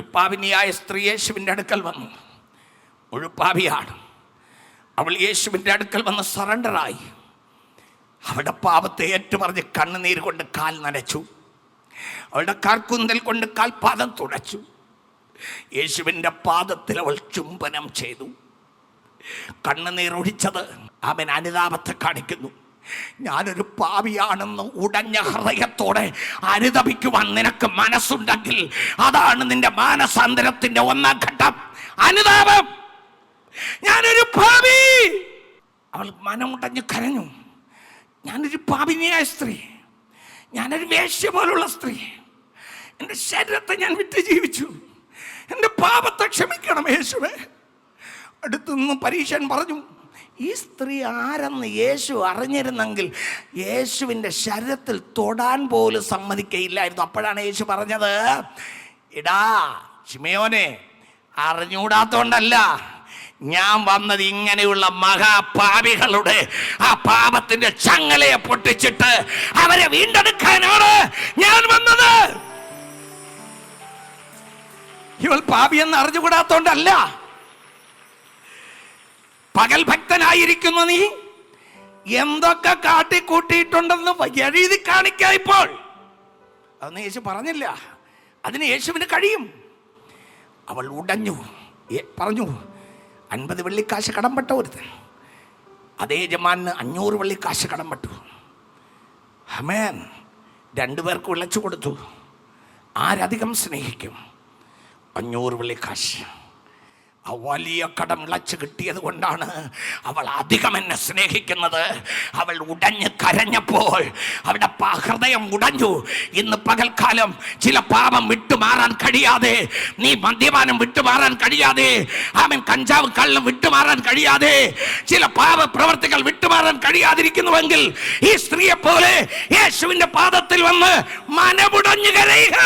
ഒരു പാപിനിയായ സ്ത്രീ യേശുവിൻ്റെ അടുക്കൽ വന്നു. മുഴുപ്പാപിയാണ് അവൾ. യേശുവിൻ്റെ അടുക്കൽ വന്ന് സറണ്ടറായി. അവളുടെ പാപത്തെ ഏറ്റുപറഞ്ഞ് കണ്ണുനീര് കൊണ്ട് കാൽ നനച്ചു. അവളുടെ കാൽക്കുന്തൽ കൊണ്ട് കാൽപാദം തുടച്ചു. യേശുവിൻ്റെ പാദത്തിൽ അവൾ ചുംബനം ചെയ്തു. കണ്ണുനീർ ഒഴിച്ചത് അവൻ അനുതാപത്തെ കാണിക്കുന്നു. ഞാനൊരു പാപിയാണെന്ന് ഉടഞ്ഞ ഹൃദയത്തോടെ അനുതപിക്കുവാൻ നിനക്ക് മനസ്സുണ്ടെങ്കിൽ അതാണ് നിന്റെ മാനസാന്തരത്തിന്റെ ഒന്നാം ഘട്ടം, അനുതാപം. ഞാനൊരു പാപി. അവൾ മനമുടഞ്ഞ് കരഞ്ഞു. ഞാനൊരു പാപിനിയായ സ്ത്രീ, ഞാനൊരു വേശ്യ പോലുള്ള സ്ത്രീ. എൻ്റെ ശരീരത്തെ ഞാൻ വിറ്റ് ജീവിച്ചു. എൻ്റെ പാപത്തെ ക്ഷമിക്കണം യേശുവേ. അടുത്തുനിന്ന് പരീശൻ പറഞ്ഞു, ഈ സ്ത്രീ ആരെന്ന് യേശു അറിഞ്ഞിരുന്നെങ്കിൽ യേശുവിൻ്റെ ശരീരത്തിൽ തൊടാൻ പോലും സമ്മതിക്കയില്ലായിരുന്നു. അപ്പോഴാണ് യേശു പറഞ്ഞത്, എടാ ശിമയോനെ, അറിഞ്ഞൂടാത്തോണ്ടല്ല ഞാൻ വന്നത് ഇങ്ങനെയുള്ള മഹാപാപികളുടെ ആ പാപത്തിന്റെ ചങ്ങലയെ പൊട്ടിച്ചിട്ട് അവരെ വീണ്ടെടുക്കാനാണ് ഞാൻ വന്നത്. ഇവൾ പാപിയെന്ന് അറിഞ്ഞുകൂടാത്തോണ്ടല്ല. പകൽ ഭക്തനായിരിക്കുന്ന നീ എന്തൊക്കെ കാട്ടിക്കൂട്ടിയിട്ടുണ്ടെന്ന് എഴുതി കാണിക്കാം ഇപ്പോൾ. അതൊന്നും യേശു പറഞ്ഞില്ല. അതിന് യേശുവിന് കഴിയും. അവൾ ഉടഞ്ഞു പറഞ്ഞു, 50 വെള്ളിക്കാശ് കടംപെട്ട ഒരുത്തൻ അതേ യജമാനന് 500 വെള്ളിക്കാശ് കടംപെട്ടു. ആമേൻ. 2 പേർക്ക് വിളിച്ചു കൊടുത്തു. ആരധികം സ്നേഹിക്കും? 500 വെള്ളിക്കാശ്. ആ വലിയ കടം ഇളച്ച് കിട്ടിയത് കൊണ്ടാണ് അവൾ അധികം എന്നെ സ്നേഹിക്കുന്നത്. അവൾ ഉടഞ്ഞ് കരഞ്ഞപ്പോൾ അവളുടെ ഹൃദയം ഉടഞ്ഞു. ഇന്ന് പകൽക്കാലം ചില പാപം വിട്ടുമാറാൻ കഴിയാതെ, നീ മദ്യപാനം വിട്ടുമാറാൻ കഴിയാതെ, അവൻ കഞ്ചാവ് കള്ളും വിട്ടുമാറാൻ കഴിയാതെ, ചില പാപ പ്രവർത്തികൾ വിട്ടുമാറാൻ കഴിയാതിരിക്കുന്നുവെങ്കിൽ ഈ സ്ത്രീയെ പോലെ യേശുവിന്റെ പാദത്തിൽ വന്ന് മനമുടഞ്ഞു കരയുക.